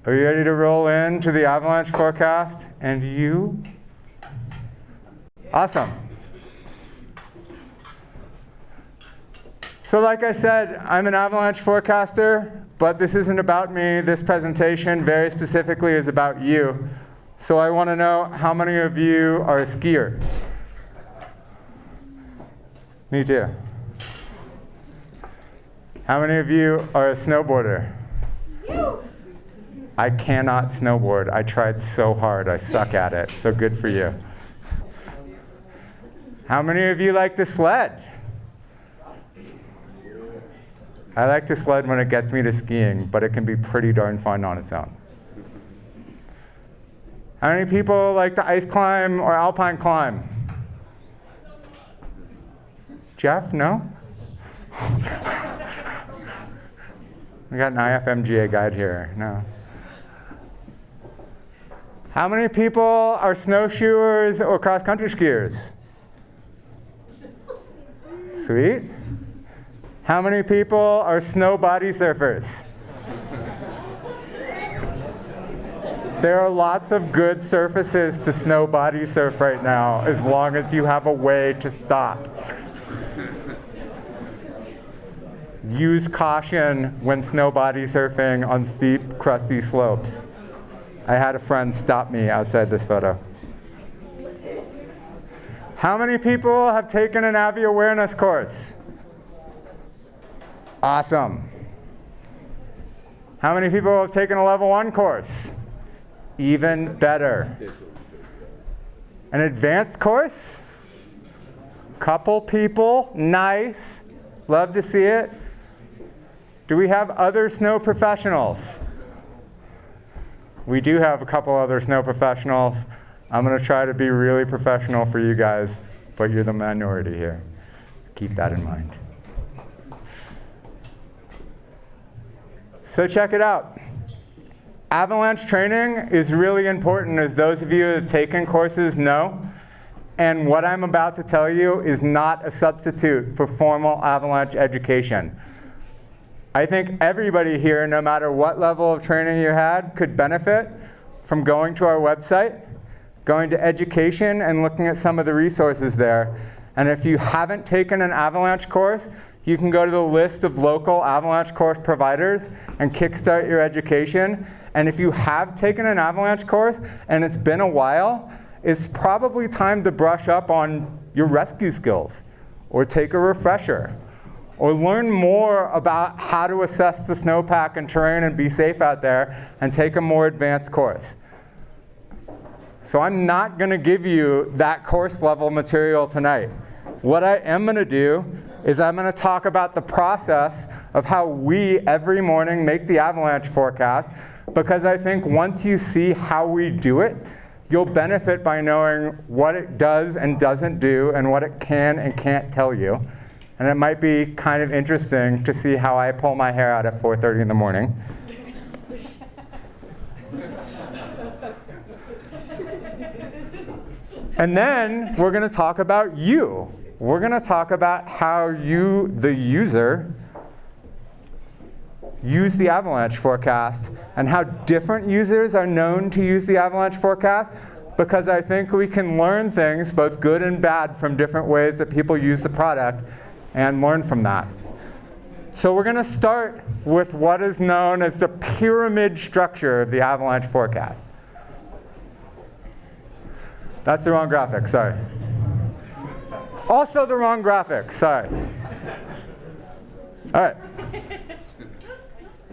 Are you ready to roll into the Avalanche Forecast and YOU? Awesome. So like I said, I'm an Avalanche forecaster, but this isn't about me. This presentation very specifically is about you. So I want to know how many of you are a skier? Me too. How many of you are a snowboarder? You. I cannot snowboard. I tried so hard. I suck at it. So good for you. How many of you like to sled? I like to sled when it gets me to skiing, but it can be pretty darn fun on its own. How many people like to ice climb or alpine climb? Jeff, no? We got an IFMGA guide here, no. How many people are snowshoers or cross-country skiers? Sweet. How many people are snow body surfers? There are lots of good surfaces to snow body surf right now, as long as you have a way to stop. Use caution when snow body surfing on steep, crusty slopes. I had a friend stop me outside this photo. How many people have taken an Avalanche Awareness course? Awesome. How many people have taken a level 1 course? Even better. An advanced course? Couple people, nice. Love to see it. Do we have other snow professionals? We do have a couple other snow professionals. I'm going to try to be really professional for you guys, but you're the minority here. Keep that in mind. So check it out. Avalanche training is really important, as those of you who have taken courses know. And what I'm about to tell you is not a substitute for formal Avalanche education. I think everybody here, no matter what level of training you had, could benefit from going to our website, going to education, and looking at some of the resources there. And if you haven't taken an Avalanche course, you can go to the list of local Avalanche course providers and kickstart your education. And if you have taken an Avalanche course and it's been a while, it's probably time to brush up on your rescue skills, or take a refresher, or learn more about how to assess the snowpack and terrain and be safe out there, and take a more advanced course. So I'm not going to give you that course level material tonight. What I am going to do is I'm going to talk about the process of how we every morning make the Avalanche forecast, because I think once you see how we do it, you'll benefit by knowing what it does and doesn't do, and what it can and can't tell you. And it might be kind of interesting to see how I pull my hair out at 4:30 in the morning. And then we're going to talk about you. We're going to talk about how you, the user, use the Avalanche forecast, and how different users are known to use the Avalanche forecast, because I think we can learn things, both good and bad, from different ways that people use the product, and learn from that. So we're going to start with what is known as the pyramid structure of the Avalanche forecast. That's the wrong graphic, sorry. Also the wrong graphic, sorry. All right.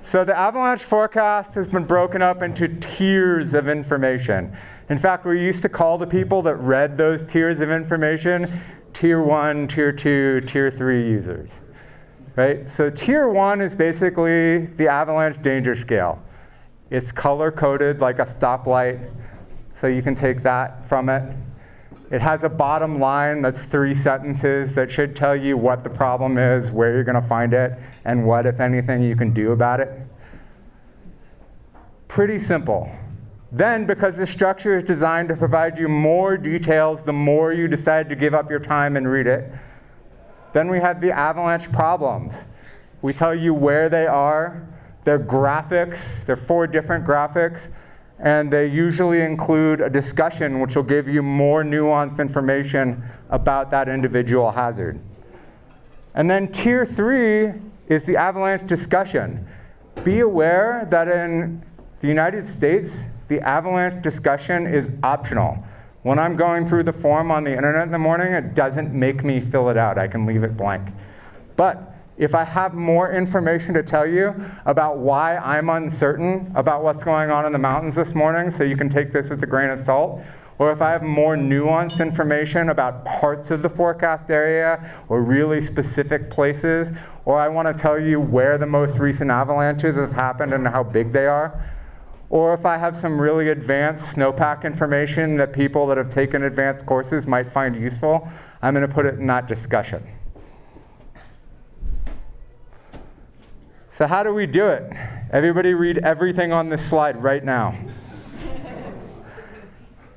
So the Avalanche forecast has been broken up into tiers of information. In fact, we used to call the people that read those tiers of information Tier 1, Tier 2, Tier 3 users. Right? So Tier 1 is basically the Avalanche danger scale. It's color-coded like a stoplight, so you can take that from it. It has a bottom line that's 3 sentences that should tell you what the problem is, where you're going to find it, and what, if anything, you can do about it. Pretty simple. Then, because the structure is designed to provide you more details the more you decide to give up your time and read it, then we have the Avalanche problems. We tell you where they are, They're graphics. They're 4 different graphics. And they usually include a discussion which will give you more nuanced information about that individual hazard. And then tier 3 is the avalanche discussion. Be aware that in the United States, the avalanche discussion is optional. When I'm going through the form on the internet in the morning, it doesn't make me fill it out. I can leave it blank. But if I have more information to tell you about why I'm uncertain about what's going on in the mountains this morning, so you can take this with a grain of salt, or if I have more nuanced information about parts of the forecast area or really specific places, or I want to tell you where the most recent avalanches have happened and how big they are, or if I have some really advanced snowpack information that people that have taken advanced courses might find useful, I'm going to put it in that discussion. So how do we do it? Everybody read everything on this slide right now.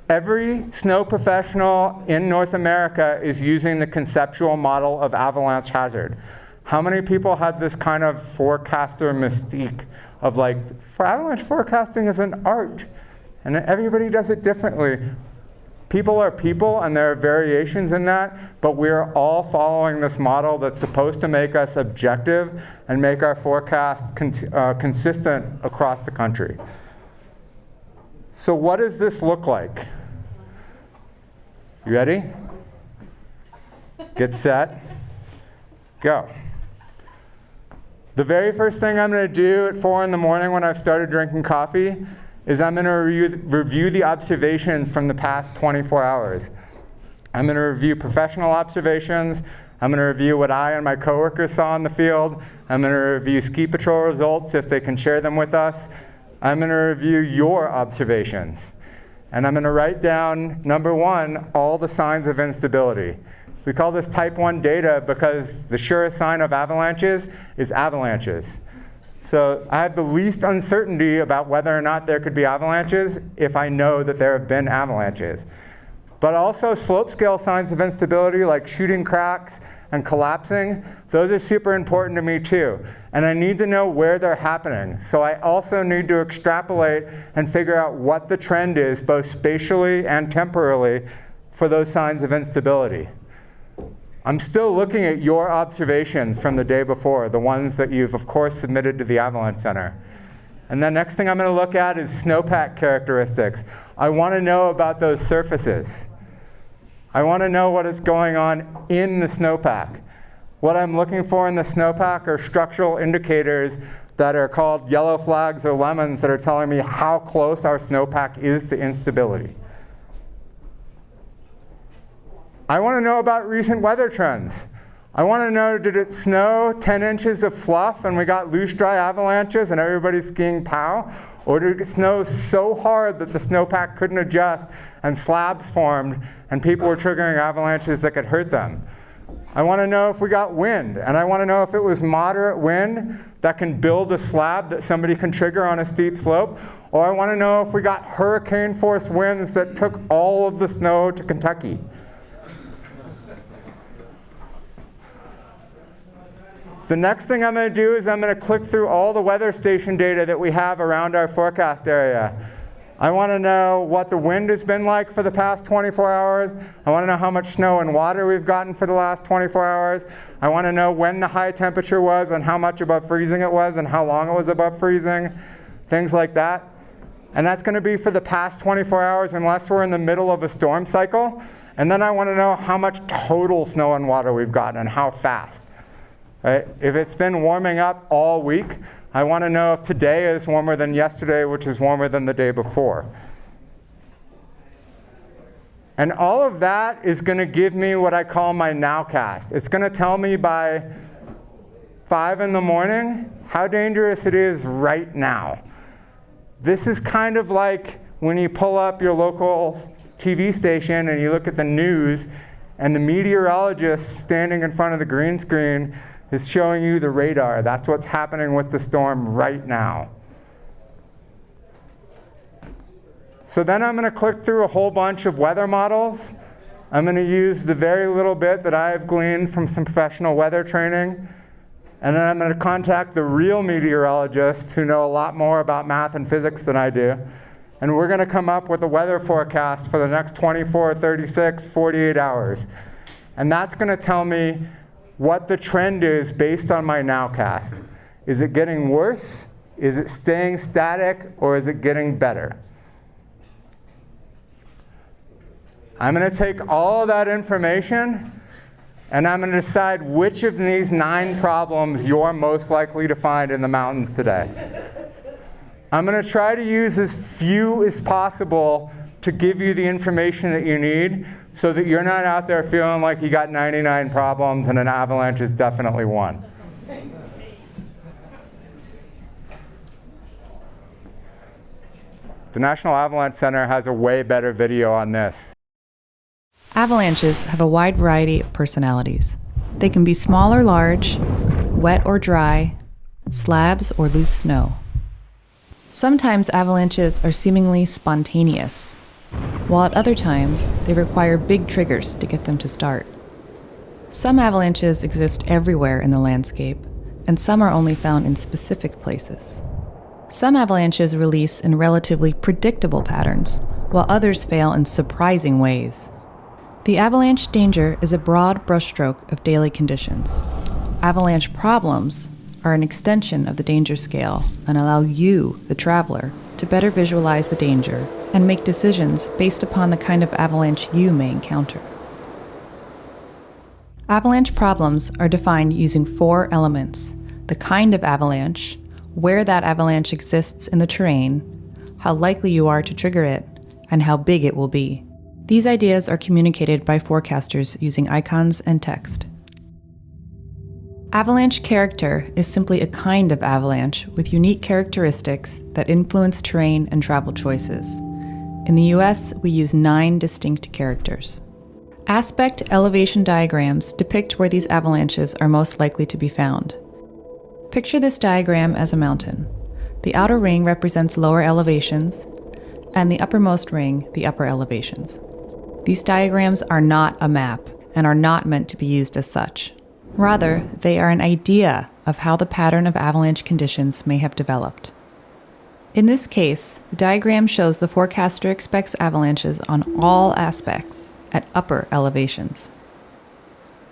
Every snow professional in North America is using the conceptual model of avalanche hazard. How many people had this kind of forecaster mystique of like, for avalanche forecasting is an art, and everybody does it differently? People are people, and there are variations in that, but we're all following this model that's supposed to make us objective and make our forecast consistent across the country. So what does this look like? You ready? Get set, go. The very first thing I'm going to do at 4 in the morning when I've started drinking coffee is I'm going to review the observations from the past 24 hours. I'm going to review professional observations. I'm going to review what I and my coworkers saw in the field. I'm going to review ski patrol results if they can share them with us. I'm going to review your observations. And I'm going to write down, number 1, all the signs of instability. We call this type 1 data because the surest sign of avalanches is avalanches. So I have the least uncertainty about whether or not there could be avalanches if I know that there have been avalanches. But also slope scale signs of instability like shooting cracks and collapsing, those are super important to me too. And I need to know where they're happening. So I also need to extrapolate and figure out what the trend is, both spatially and temporally, for those signs of instability. I'm still looking at your observations from the day before, the ones that you've, of course, submitted to the Avalanche Center. And the next thing I'm going to look at is snowpack characteristics. I want to know about those surfaces. I want to know what is going on in the snowpack. What I'm looking for in the snowpack are structural indicators that are called yellow flags or lemons that are telling me how close our snowpack is to instability. I want to know about recent weather trends. I want to know, did it snow 10 inches of fluff and we got loose, dry avalanches and everybody's skiing POW? Or did it snow so hard that the snowpack couldn't adjust and slabs formed and people were triggering avalanches that could hurt them? I want to know if we got wind, and I want to know if it was moderate wind that can build a slab that somebody can trigger on a steep slope, or I want to know if we got hurricane-force winds that took all of the snow to Kentucky. The next thing I'm going to do is I'm going to click through all the weather station data that we have around our forecast area. I want to know what the wind has been like for the past 24 hours. I want to know how much snow and water we've gotten for the last 24 hours. I want to know when the high temperature was and how much above freezing it was and how long it was above freezing, things like that. And that's going to be for the past 24 hours unless we're in the middle of a storm cycle. And then I want to know how much total snow and water we've gotten and how fast. Right? If it's been warming up all week, I want to know if today is warmer than yesterday, which is warmer than the day before. And all of that is going to give me what I call my nowcast. It's going to tell me by 5 in the morning how dangerous it is right now. This is kind of like when you pull up your local TV station and you look at the news and the meteorologist standing in front of the green screen is showing you the radar. That's what's happening with the storm right now. So then I'm going to click through a whole bunch of weather models. I'm going to use the very little bit that I've gleaned from some professional weather training. And then I'm going to contact the real meteorologists who know a lot more about math and physics than I do. And we're going to come up with a weather forecast for the next 24, 36, 48 hours. And that's going to tell me what the trend is based on my nowcast. Is it getting worse? Is it staying static? Or is it getting better? I'm going to take all of that information, and I'm going to decide which of these 9 problems you're most likely to find in the mountains today. I'm going to try to use as few as possible to give you the information that you need so that you're not out there feeling like you got 99 problems and an avalanche is definitely one. The National Avalanche Center has a way better video on this. Avalanches have a wide variety of personalities. They can be small or large, wet or dry, slabs or loose snow. Sometimes avalanches are seemingly spontaneous, while at other times they require big triggers to get them to start. Some avalanches exist everywhere in the landscape, and some are only found in specific places. Some avalanches release in relatively predictable patterns, while others fail in surprising ways. The avalanche danger is a broad brushstroke of daily conditions. Avalanche problems are an extension of the danger scale and allow you, the traveler, to better visualize the danger and make decisions based upon the kind of avalanche you may encounter. Avalanche problems are defined using 4 elements: the kind of avalanche, where that avalanche exists in the terrain, how likely you are to trigger it, and how big it will be. These ideas are communicated by forecasters using icons and text. Avalanche character is simply a kind of avalanche with unique characteristics that influence terrain and travel choices. In the US, we use 9 distinct characters. Aspect elevation diagrams depict where these avalanches are most likely to be found. Picture this diagram as a mountain. The outer ring represents lower elevations, and the uppermost ring, the upper elevations. These diagrams are not a map and are not meant to be used as such. Rather, they are an idea of how the pattern of avalanche conditions may have developed. In this case, the diagram shows the forecaster expects avalanches on all aspects at upper elevations.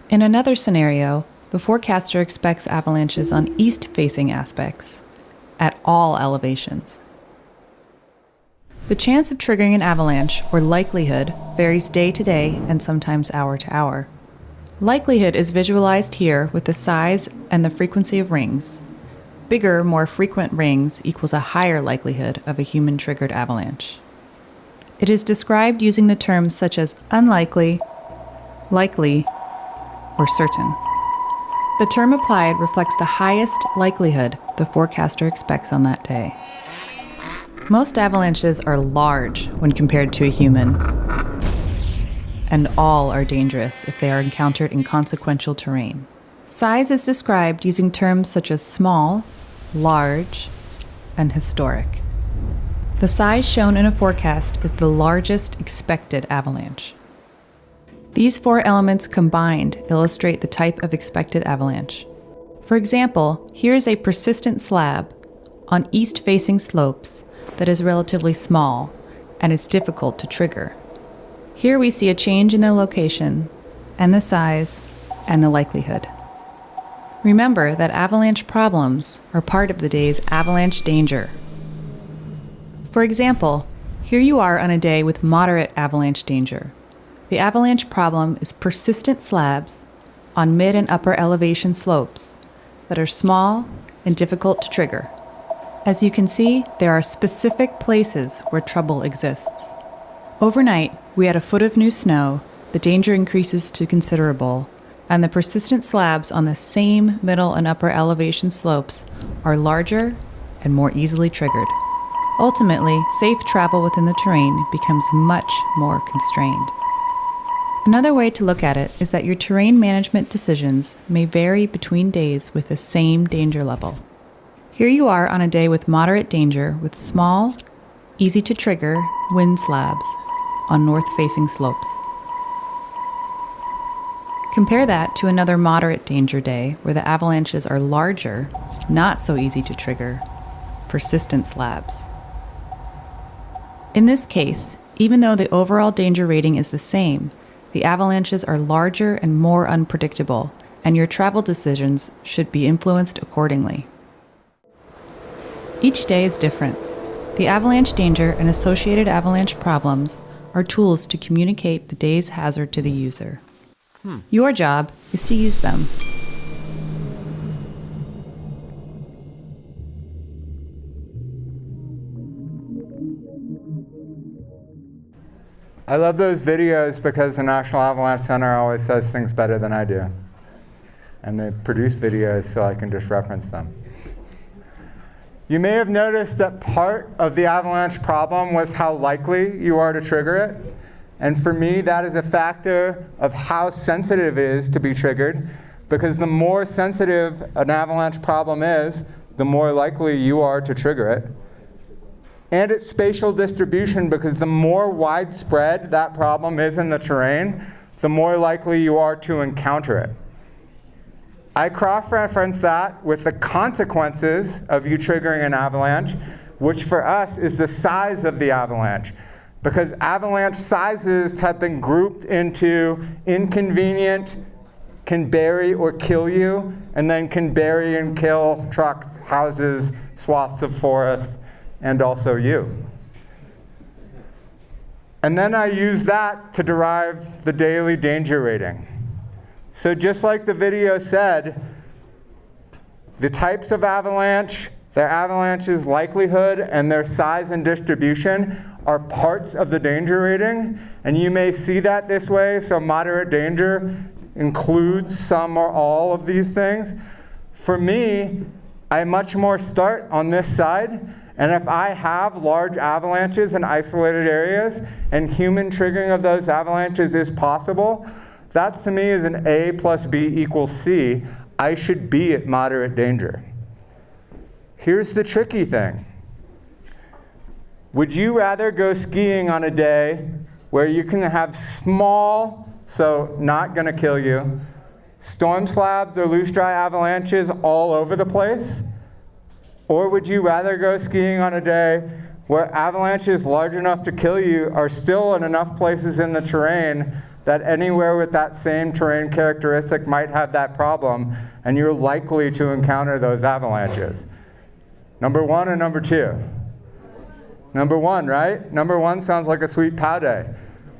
In another scenario, the forecaster expects avalanches on east-facing aspects at all elevations. The chance of triggering an avalanche, or likelihood, varies day to day and sometimes hour to hour. Likelihood is visualized here with the size and the frequency of rings. Bigger, more frequent rings equals a higher likelihood of a human-triggered avalanche. It is described using the terms such as unlikely, likely, or certain. The term applied reflects the highest likelihood the forecaster expects on that day. Most avalanches are large when compared to a human, and all are dangerous if they are encountered in consequential terrain. Size is described using terms such as small, large, and historic. The size shown in a forecast is the largest expected avalanche. These 4 elements combined illustrate the type of expected avalanche. For example, here is a persistent slab on east-facing slopes that is relatively small and is difficult to trigger. Here we see a change in the location, and the size, and the likelihood. Remember that avalanche problems are part of the day's avalanche danger. For example, here you are on a day with moderate avalanche danger. The avalanche problem is persistent slabs on mid and upper elevation slopes that are small and difficult to trigger. As you can see, there are specific places where trouble exists. Overnight, we had a foot of new snow, the danger increases to considerable, and the persistent slabs on the same middle and upper elevation slopes are larger and more easily triggered. Ultimately, safe travel within the terrain becomes much more constrained. Another way to look at it is that your terrain management decisions may vary between days with the same danger level. Here you are on a day with moderate danger with small, easy to trigger wind slabs on north-facing slopes. Compare that to another moderate danger day where the avalanches are larger, not so easy to trigger, persistent slabs. In this case, even though the overall danger rating is the same, the avalanches are larger and more unpredictable, and your travel decisions should be influenced accordingly. Each day is different. The avalanche danger and associated avalanche problems are tools to communicate the day's hazard to the user. Your job is to use them. I love those videos because the National Avalanche Center always says things better than I do. And they produce videos so I can just reference them. You may have noticed that part of the avalanche problem was how likely you are to trigger it. And for me, that is a factor of how sensitive it is to be triggered, because the more sensitive an avalanche problem is, the more likely you are to trigger it. And its spatial distribution, because the more widespread that problem is in the terrain, the more likely you are to encounter it. I cross-reference that with the consequences of you triggering an avalanche, which for us is the size of the avalanche. Because avalanche sizes have been grouped into inconvenient, can bury or kill you, and then can bury and kill trucks, houses, swaths of forest, and also you. And then I use that to derive the daily danger rating. So just like the video said, the types of avalanche, their avalanche's likelihood, and their size and distribution are parts of the danger rating, and you may see that this way, so moderate danger includes some or all of these things. For me, I much more start on this side, and if I have large avalanches in isolated areas, and human triggering of those avalanches is possible, that to me is an A plus B equals C. I should be at moderate danger. Here's the tricky thing. Would you rather go skiing on a day where you can have small, so not gonna kill you, storm slabs or loose dry avalanches all over the place? Or would you rather go skiing on a day where avalanches large enough to kill you are still in enough places in the terrain that anywhere with that same terrain characteristic might have that problem, and you're likely to encounter those avalanches? Number one or number two? Number one, right? Number one sounds like a sweet pow day.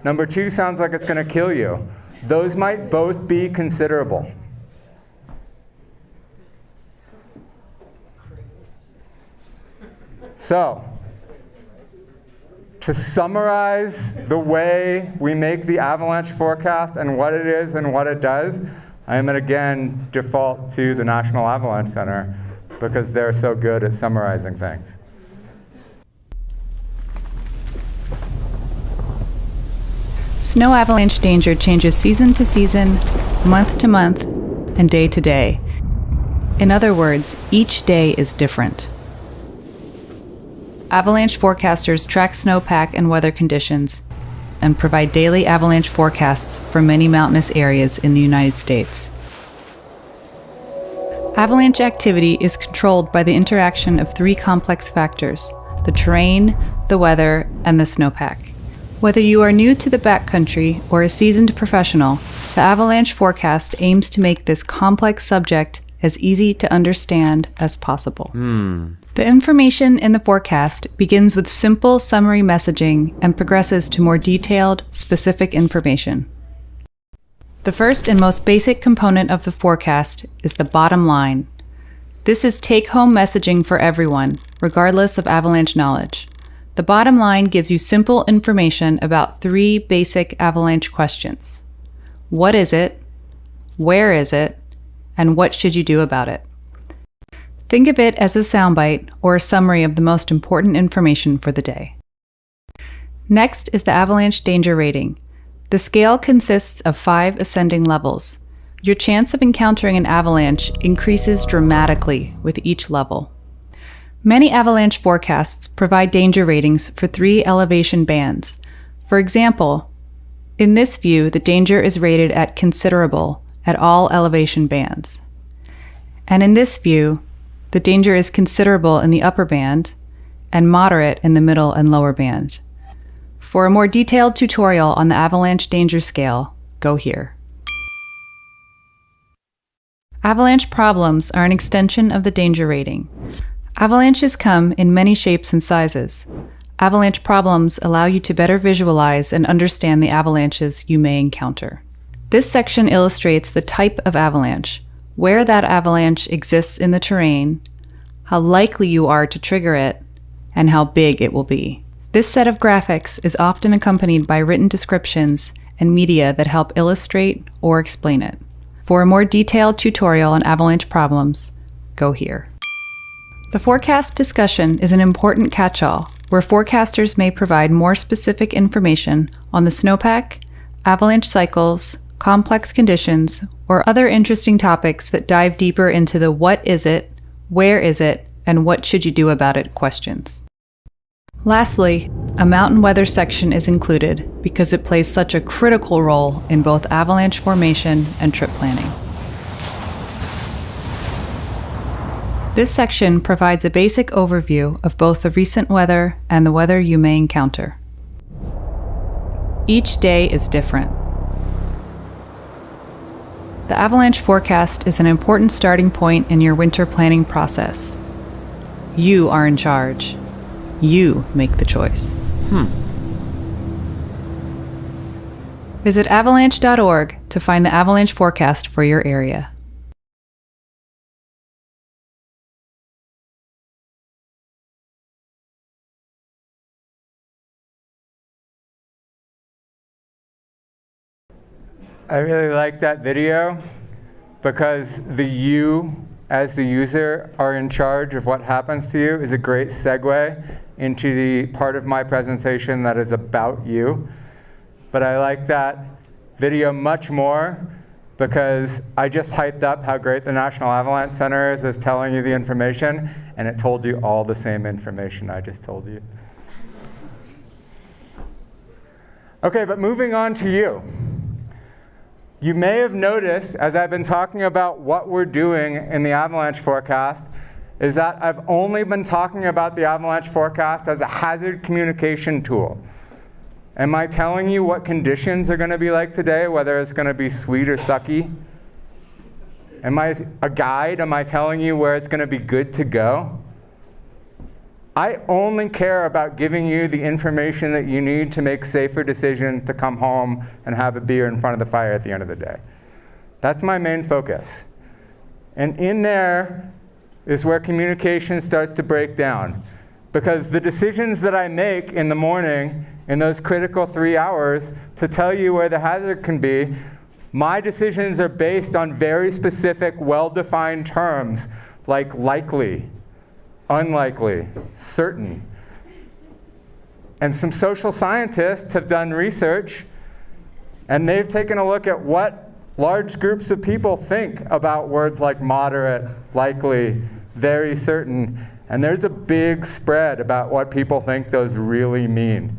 Number two sounds like it's gonna kill you. Those might both be considerable. So, to summarize the way we make the avalanche forecast and what it is and what it does, I am going to again default to the National Avalanche Center because they're so good at summarizing things. Snow avalanche danger changes season to season, month to month, and day to day. In other words, each day is different. Avalanche forecasters track snowpack and weather conditions and provide daily avalanche forecasts for many mountainous areas in the United States. Avalanche activity is controlled by the interaction of three complex factors: the terrain, the weather, and the snowpack. Whether you are new to the backcountry or a seasoned professional, the avalanche forecast aims to make this complex subject as easy to understand as possible. The information in the forecast begins with simple summary messaging and progresses to more detailed, specific information. The first and most basic component of the forecast is the bottom line. This is take-home messaging for everyone, regardless of avalanche knowledge. The bottom line gives you simple information about three basic avalanche questions. What is it? Where is it? And what should you do about it? Think of it as a soundbite or a summary of the most important information for the day. Next is the avalanche danger rating. The scale consists of 5 ascending levels. Your chance of encountering an avalanche increases dramatically with each level. Many avalanche forecasts provide danger ratings for 3 elevation bands. For example, in this view, the danger is rated at considerable at all elevation bands. And in this view, the danger is considerable in the upper band and moderate in the middle and lower band. For a more detailed tutorial on the avalanche danger scale, go here. Avalanche problems are an extension of the danger rating. Avalanches come in many shapes and sizes. Avalanche problems allow you to better visualize and understand the avalanches you may encounter. This section illustrates the type of avalanche, where that avalanche exists in the terrain, how likely you are to trigger it, and how big it will be. This set of graphics is often accompanied by written descriptions and media that help illustrate or explain it. For a more detailed tutorial on avalanche problems, go here. The forecast discussion is an important catch-all where forecasters may provide more specific information on the snowpack, avalanche cycles, complex conditions, or other interesting topics that dive deeper into the what is it, where is it, and what should you do about it questions. Lastly, a mountain weather section is included because it plays such a critical role in both avalanche formation and trip planning. This section provides a basic overview of both the recent weather and the weather you may encounter. Each day is different. The avalanche forecast is an important starting point in your winter planning process. You are in charge. You make the choice. Visit avalanche.org to find the avalanche forecast for your area. I really like that video because the you, as the user, are in charge of what happens to you is a great segue into the part of my presentation that is about you. But I like that video much more because I just hyped up how great the National Avalanche Center is as telling you the information, and it told you all the same information I just told you. Okay, but moving on to you. You may have noticed, as I've been talking about what we're doing in the avalanche forecast, is that I've only been talking about the avalanche forecast as a hazard communication tool. Am I telling you what conditions are going to be like today, whether it's going to be sweet or sucky? Am I a guide? Am I telling you where it's going to be good to go? I only care about giving you the information that you need to make safer decisions to come home and have a beer in front of the fire at the end of the day. That's my main focus. And in there is where communication starts to break down. Because the decisions that I make in the morning, in those critical 3 hours, to tell you where the hazard can be, my decisions are based on very specific, well-defined terms, like likely, unlikely, certain. And some social scientists have done research, and they've taken a look at what large groups of people think about words like moderate, likely, very certain, and there's a big spread about what people think those really mean.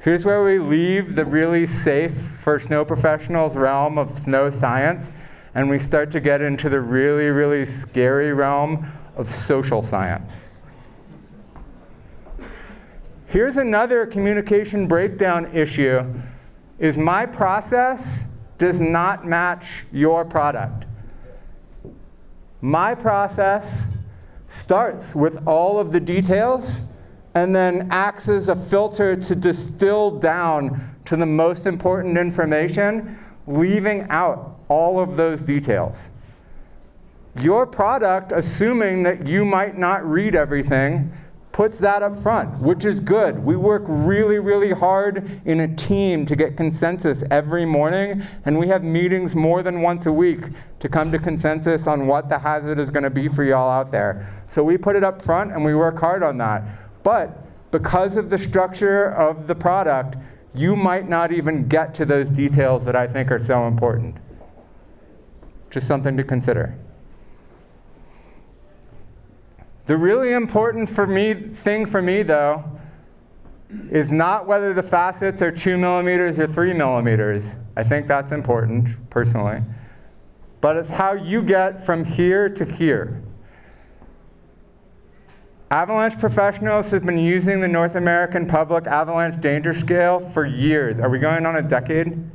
Here's where we leave the really safe for snow professionals realm of snow science, and we start to get into the really, really scary realm of social science. Here's another communication breakdown issue, is my process does not match your product. My process starts with all of the details and then acts as a filter to distill down to the most important information, leaving out all of those details. Your product, assuming that you might not read everything, puts that up front, which is good. We work really, really hard in a team to get consensus every morning, and we have meetings more than once a week to come to consensus on what the hazard is going to be for y'all out there. So we put it up front and we work hard on that. But because of the structure of the product, you might not even get to those details that I think are so important. Just something to consider. The really important thing for me, though, is not whether the facets are 2 millimeters or 3 millimeters. I think that's important, personally. But it's how you get from here to here. Avalanche professionals have been using the North American Public Avalanche Danger Scale for years. Are we going on a decade?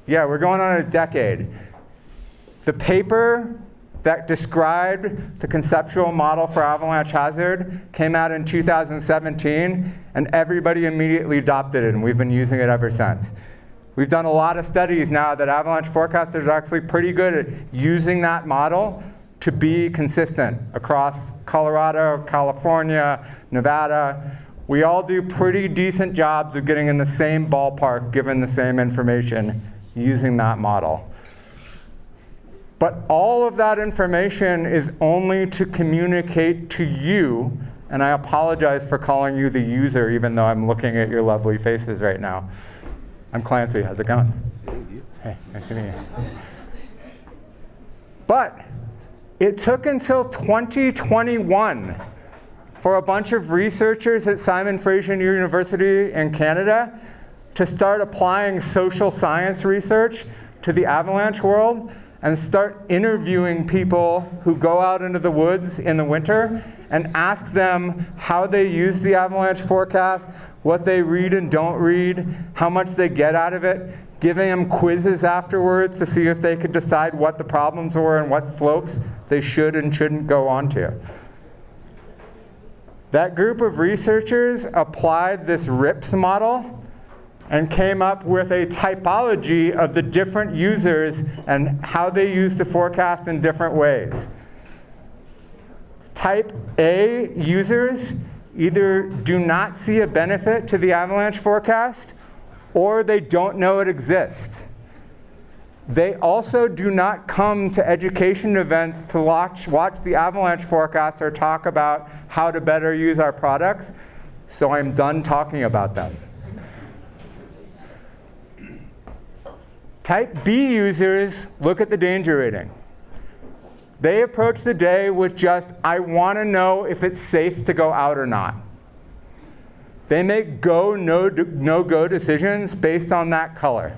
Yeah, we're going on a decade. The paper that described the conceptual model for avalanche hazard came out in 2017, and everybody immediately adopted it, and we've been using it ever since. We've done a lot of studies now that avalanche forecasters are actually pretty good at using that model to be consistent across Colorado, California, Nevada. We all do pretty decent jobs of getting in the same ballpark given the same information using that model. But all of that information is only to communicate to you, and I apologize for calling you the user even though I'm looking at your lovely faces right now. I'm Clancy, how's it going? Hey, nice to meet you. But it took until 2021 for a bunch of researchers at Simon Fraser University in Canada to start applying social science research to the avalanche world and start interviewing people who go out into the woods in the winter and ask them how they use the avalanche forecast, what they read and don't read, how much they get out of it, giving them quizzes afterwards to see if they could decide what the problems were and what slopes they should and shouldn't go onto. That group of researchers applied this RIPS model and came up with a typology of the different users and how they use the forecast in different ways. Type A users either do not see a benefit to the avalanche forecast or they don't know it exists. They also do not come to education events to watch the avalanche forecast or talk about how to better use our products, so I'm done talking about them. Type B users look at the danger rating. They approach the day with just, I want to know if it's safe to go out or not. They make go, no-go decisions based on that color.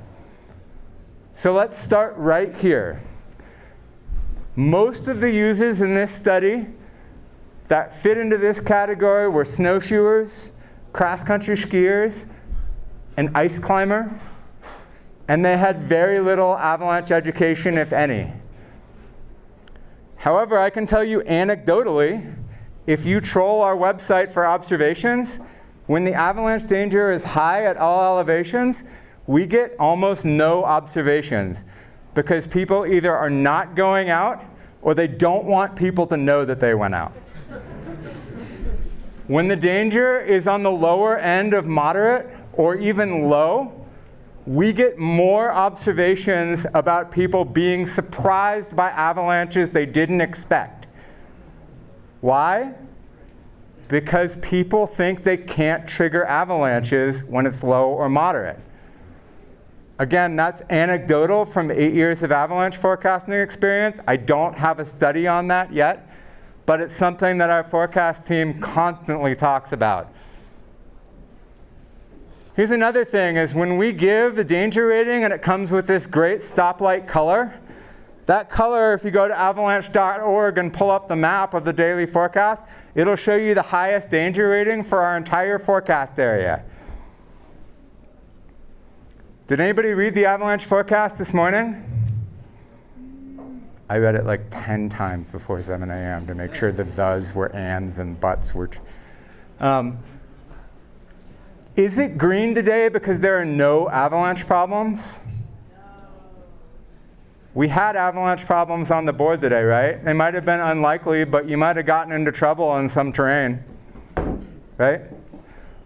So let's start right here. Most of the users in this study that fit into this category were snowshoers, cross-country skiers, and ice climber. And they had very little avalanche education, if any. However, I can tell you anecdotally, if you troll our website for observations, when the avalanche danger is high at all elevations, we get almost no observations because people either are not going out or they don't want people to know that they went out. When the danger is on the lower end of moderate or even low, we get more observations about people being surprised by avalanches they didn't expect. Why? Because people think they can't trigger avalanches when it's low or moderate. Again, that's anecdotal from 8 years of avalanche forecasting experience. I don't have a study on that yet, but it's something that our forecast team constantly talks about. Here's another thing, is when we give the danger rating and it comes with this great stoplight color, that color, if you go to avalanche.org and pull up the map of the daily forecast, it'll show you the highest danger rating for our entire forecast area. Did anybody read the avalanche forecast this morning? I read it like 10 times before 7 a.m. to make sure the thes were ands and buts were. Is it green today because there are no avalanche problems? We had avalanche problems on the board today, right? They might have been unlikely, but you might have gotten into trouble in some terrain, right?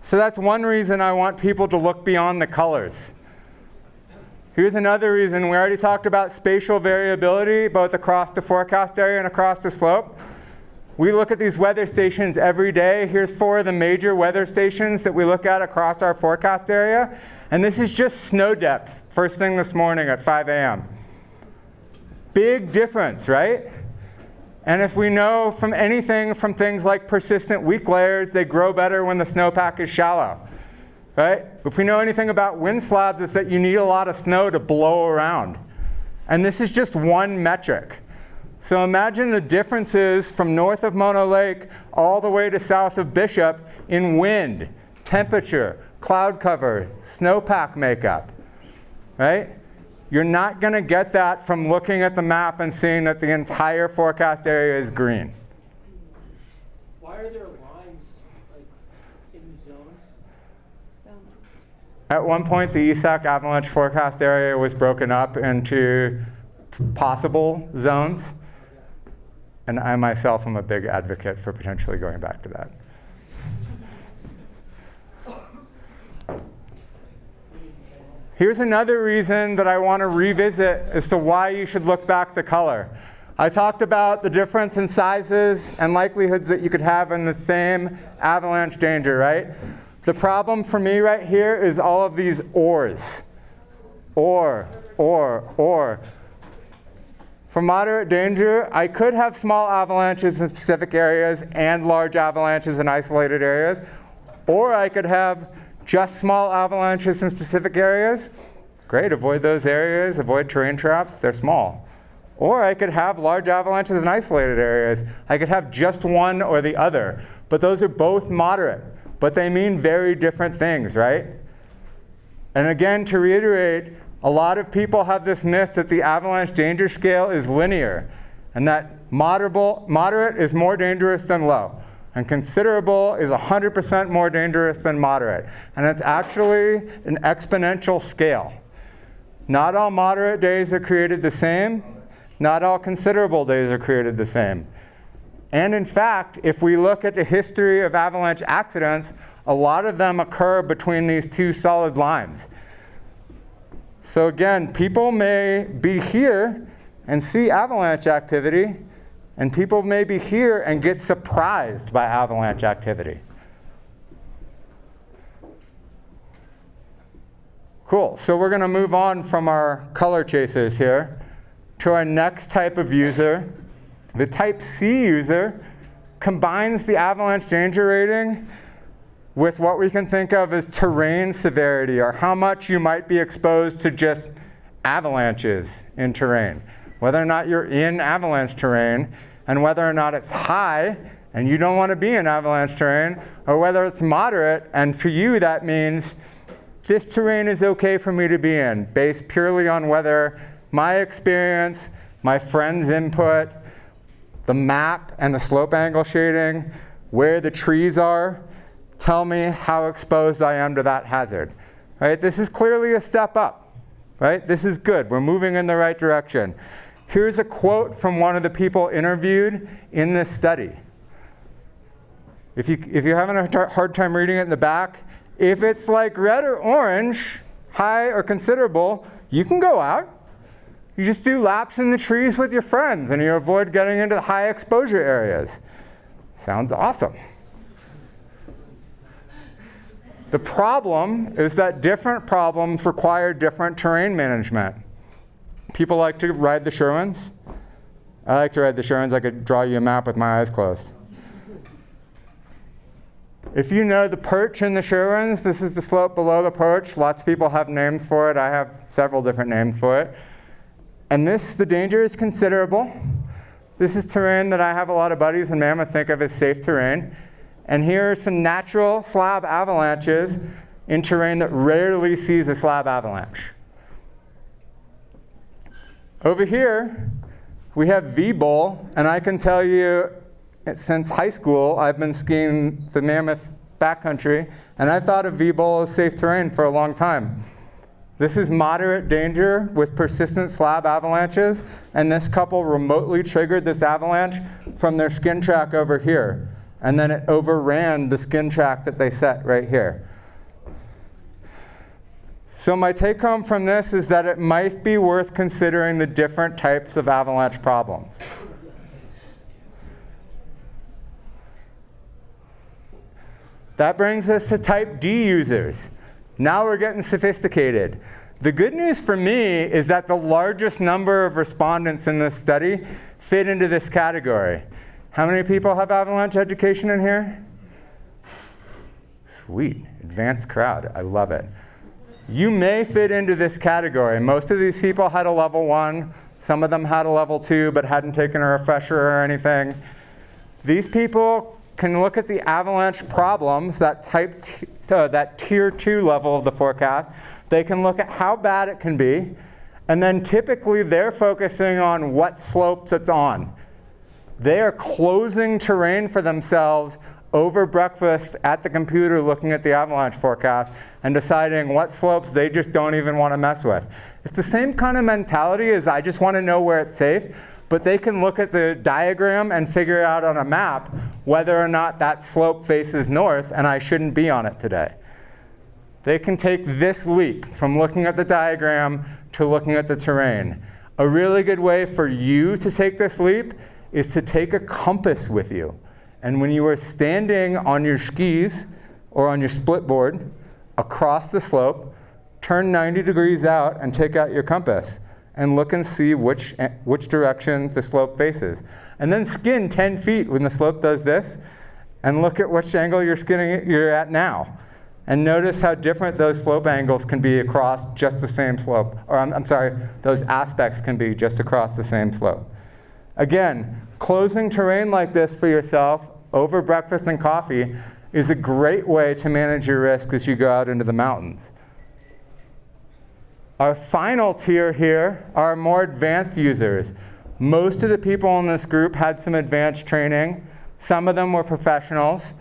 So that's one reason I want people to look beyond the colors. Here's another reason. We already talked about spatial variability, both across the forecast area and across the slope. We look at these weather stations every day. Here's 4 of the major weather stations that we look at across our forecast area. And this is just snow depth, first thing this morning at 5 a.m. Big difference, right? And if we know from anything from things like persistent weak layers, they grow better when the snowpack is shallow, right? If we know anything about wind slabs, it's that you need a lot of snow to blow around. And this is just one metric. So imagine the differences from north of Mono Lake all the way to south of Bishop in wind, temperature, cloud cover, snowpack makeup, right? You're not going to get that from looking at the map and seeing that the entire forecast area is green. Why are there lines like in the zone? At one point, the ESAC Avalanche Forecast area was broken up into possible zones. And I myself am a big advocate for potentially going back to that. Here's another reason that I want to revisit as to why you should look back the color. I talked about the difference in sizes and likelihoods that you could have in the same avalanche danger, right? The problem for me right here is all of these ors. Or. For moderate danger, I could have small avalanches in specific areas and large avalanches in isolated areas, or I could have just small avalanches in specific areas. Great, avoid those areas, avoid terrain traps, they're small. Or I could have large avalanches in isolated areas. I could have just one or the other, but those are both moderate, but they mean very different things, right? And again, to reiterate, a lot of people have this myth that the avalanche danger scale is linear, and that moderate is more dangerous than low. And considerable is 100% more dangerous than moderate. And it's actually an exponential scale. Not all moderate days are created the same. Not all considerable days are created the same. And in fact, if we look at the history of avalanche accidents, a lot of them occur between these two solid lines. So again, people may be here and see avalanche activity, and people may be here and get surprised by avalanche activity. Cool, so we're going to move on from our color chasers here to our next type of user. The type C user combines the avalanche danger rating with what we can think of as terrain severity, or how much you might be exposed to just avalanches in terrain. Whether or not you're in avalanche terrain, and whether or not it's high, and you don't want to be in avalanche terrain, or whether it's moderate, and for you that means this terrain is okay for me to be in, based purely on whether my experience, my friend's input, the map and the slope angle shading, where the trees are, tell me how exposed I am to that hazard. Right? This is clearly a step up. Right? This is good. We're moving in the right direction. Here's a quote from one of the people interviewed in this study. If you're having a hard time reading it in the back, if it's like red or orange, high or considerable, you can go out. You just do laps in the trees with your friends, and you avoid getting into the high exposure areas. Sounds awesome. The problem is that different problems require different terrain management. People like to ride the Sherwins. I like to ride the Sherwins. I could draw you a map with my eyes closed. If you know the perch in the Sherwins, this is the slope below the perch. Lots of people have names for it. I have several different names for it. And the danger is considerable. This is terrain that I have a lot of buddies in Mammoth think of as safe terrain. And here are some natural slab avalanches in terrain that rarely sees a slab avalanche. Over here, we have V-Bowl, and I can tell you, since high school, I've been skiing the Mammoth backcountry, and I thought of V-Bowl as safe terrain for a long time. This is moderate danger with persistent slab avalanches, and this couple remotely triggered this avalanche from their skin track over here, and then it overran the skin track that they set right here. So my take home from this is that it might be worth considering the different types of avalanche problems. That brings us to type D users. Now we're getting sophisticated. The good news for me is that the largest number of respondents in this study fit into this category. How many people have Avalanche education in here? Sweet, advanced crowd, I love it. You may fit into this category. Most of these people had a level 1, some of them had a level 2 but hadn't taken a refresher or anything. These people can look at the Avalanche problems, that tier 2 level of the forecast. They can look at how bad it can be, and then typically they're focusing on what slopes it's on. They are closing terrain for themselves over breakfast at the computer looking at the avalanche forecast and deciding what slopes they just don't even want to mess with. It's the same kind of mentality as I just want to know where it's safe, but they can look at the diagram and figure out on a map whether or not that slope faces north and I shouldn't be on it today. They can take this leap from looking at the diagram to looking at the terrain. A really good way for you to take this leap is to take a compass with you. And when you are standing on your skis or on your split board across the slope, turn 90 degrees out and take out your compass and look and see which direction the slope faces. And then skin 10 feet when the slope does this and look at which angle you're at now. And notice how different those slope angles can be across just the same slope. Or I'm sorry, those aspects can be just across the same slope. Again, closing terrain like this for yourself over breakfast and coffee is a great way to manage your risk as you go out into the mountains. Our final tier here are more advanced users. Most of the people in this group had some advanced training. Some of them were professionals.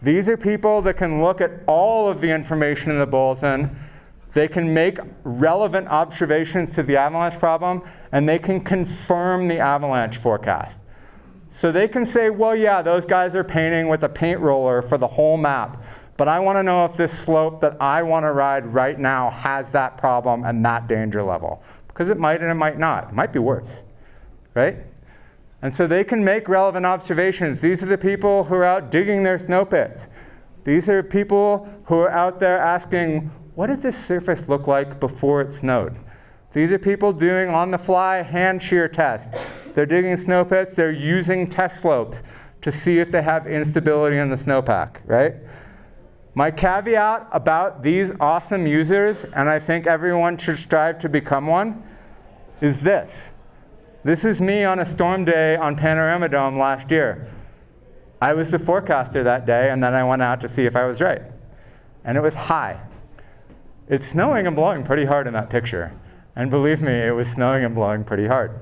These are people that can look at all of the information in the bulletin. They can make relevant observations to the avalanche problem, and they can confirm the avalanche forecast. So they can say, well, yeah, those guys are painting with a paint roller for the whole map, but I want to know if this slope that I want to ride right now has that problem and that danger level. Because it might and it might not. It might be worse, right? And so they can make relevant observations. These are the people who are out digging their snow pits. These are people who are out there asking, what did this surface look like before it snowed? These are people doing on-the-fly hand shear tests. They're digging snow pits. They're using test slopes to see if they have instability in the snowpack, right? My caveat about these awesome users, and I think everyone should strive to become one, is this. This is me on a storm day on Panorama Dome last year. I was the forecaster that day, and then I went out to see if I was right. And it was high. It's snowing and blowing pretty hard in that picture. And believe me, it was snowing and blowing pretty hard.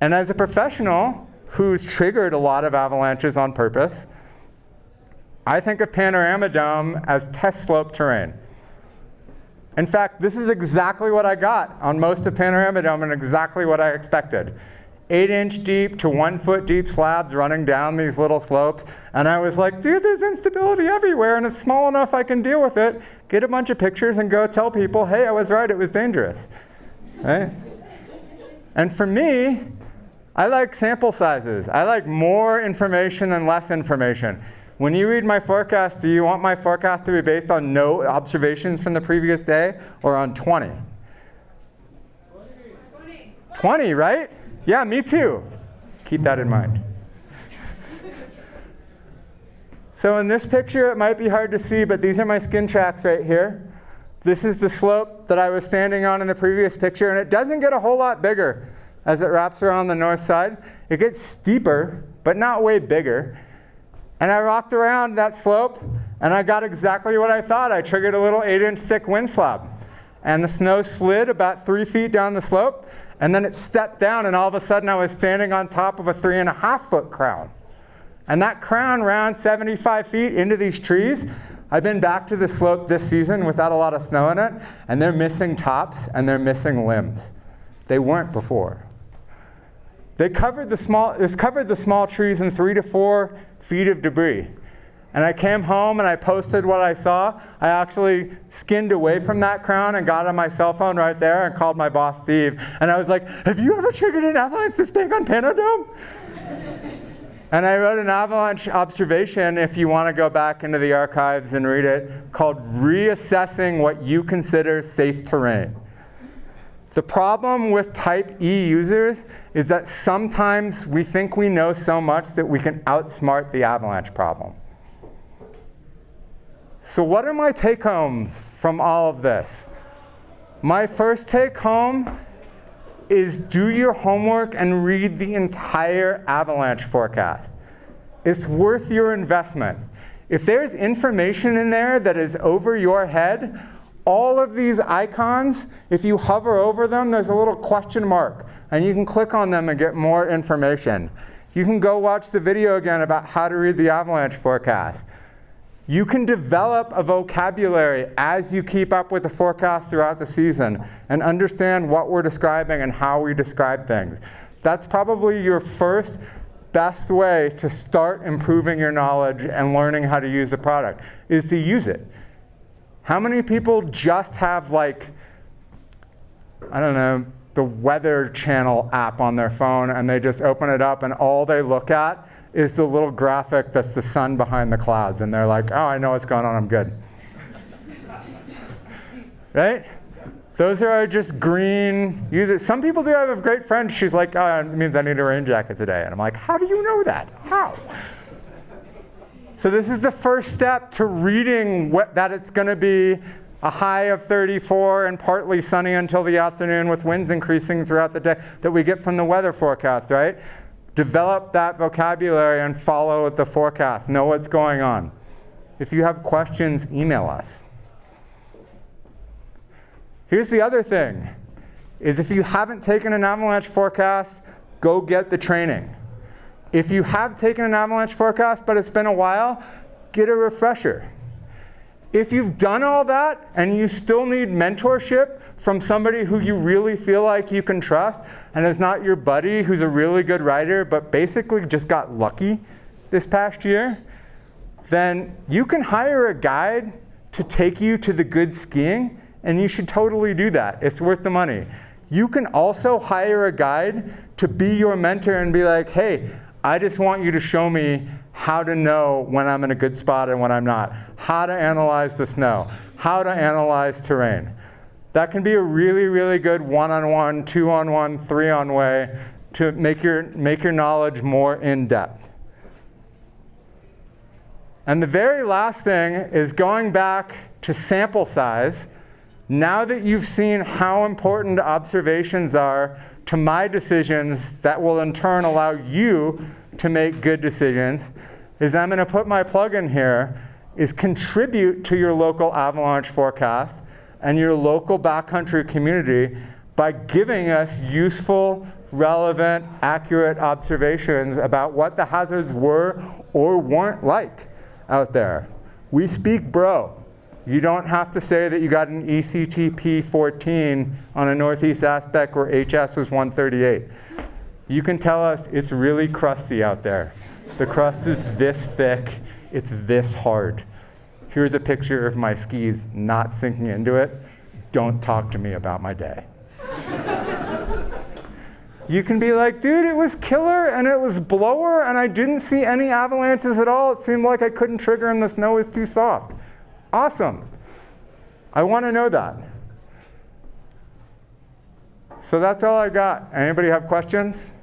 And as a professional who's triggered a lot of avalanches on purpose, I think of Panorama Dome as test slope terrain. In fact, this is exactly what I got on most of Panorama Dome and exactly what I expected. 8-inch deep to 1-foot deep slabs running down these little slopes. And I was like, dude, there's instability everywhere, and it's small enough I can deal with it. Get a bunch of pictures and go tell people, hey, I was right, it was dangerous. Right? And for me, I like sample sizes. I like more information than less information. When you read my forecast, do you want my forecast to be based on no observations from the previous day or on 20? 20, right? Yeah, me too. Keep that in mind. So in this picture, it might be hard to see, but these are my skin tracks right here. This is the slope that I was standing on in the previous picture, and it doesn't get a whole lot bigger as it wraps around the north side. It gets steeper, but not way bigger. And I rocked around that slope, and I got exactly what I thought. I triggered a little 8-inch thick wind slab. And the snow slid about 3 feet down the slope, and then it stepped down, and all of a sudden I was standing on top of a 3.5-foot crown. And that crown ran 75 feet into these trees. I've been back to the slope this season without a lot of snow in it, and they're missing tops and they're missing limbs. They weren't before. It covered the small trees in 3 to 4 feet of debris. And I came home and I posted what I saw. I actually skinned away from that crown and got on my cell phone right there and called my boss, Steve. And I was like, have you ever triggered an avalanche this big on Panodome? And I wrote an avalanche observation, if you want to go back into the archives and read it, called Reassessing What You Consider Safe Terrain. The problem with type E users is that sometimes we think we know so much that we can outsmart the avalanche problem. So what are my take-homes from all of this? My first take-home is do your homework and read the entire avalanche forecast. It's worth your investment. If there's information in there that is over your head, all of these icons, if you hover over them, there's a little question mark, and you can click on them and get more information. You can go watch the video again about how to read the avalanche forecast. You can develop a vocabulary as you keep up with the forecast throughout the season and understand what we're describing and how we describe things. That's probably your first best way to start improving your knowledge and learning how to use the product, is to use it. How many people just have, like, I don't know, the Weather Channel app on their phone, and they just open it up and all they look at is the little graphic that's the sun behind the clouds, and they're like, oh, I know what's going on, I'm good. Right? Those are just green users. Some people do. I have a great friend, she's like, oh, it means I need a rain jacket today. And I'm like, how do you know that? How? So this is the first step to reading that it's going to be a high of 34 and partly sunny until the afternoon with winds increasing throughout the day that we get from the weather forecast, right? Develop that vocabulary and follow the forecast. Know what's going on. If you have questions, email us. Here's the other thing, is if you haven't taken an avalanche forecast, go get the training. If you have taken an avalanche forecast, but it's been a while, get a refresher. If you've done all that and you still need mentorship from somebody who you really feel like you can trust and is not your buddy who's a really good writer but basically just got lucky this past year, then you can hire a guide to take you to the good skiing, and you should totally do that. It's worth the money. You can also hire a guide to be your mentor and be like, hey, I just want you to show me how to know when I'm in a good spot and when I'm not, how to analyze the snow, how to analyze terrain. That can be a really, really good one-on-one, two-on-one, three-on way to make your knowledge more in-depth. And the very last thing is going back to sample size. Now that you've seen how important observations are to my decisions that will in turn allow you to make good decisions, is I'm going to put my plug in here, is contribute to your local avalanche forecast and your local backcountry community by giving us useful, relevant, accurate observations about what the hazards were or weren't like out there. We speak bro. You don't have to say that you got an ECTP 14 on a northeast aspect where HS was 138. You can tell us it's really crusty out there. The crust is this thick, it's this hard. Here's a picture of my skis not sinking into it. Don't talk to me about my day. You can be like, dude, it was killer and it was blower and I didn't see any avalanches at all. It seemed like I couldn't trigger and the snow was too soft. Awesome. I want to know that. So that's all I got. Anybody have questions?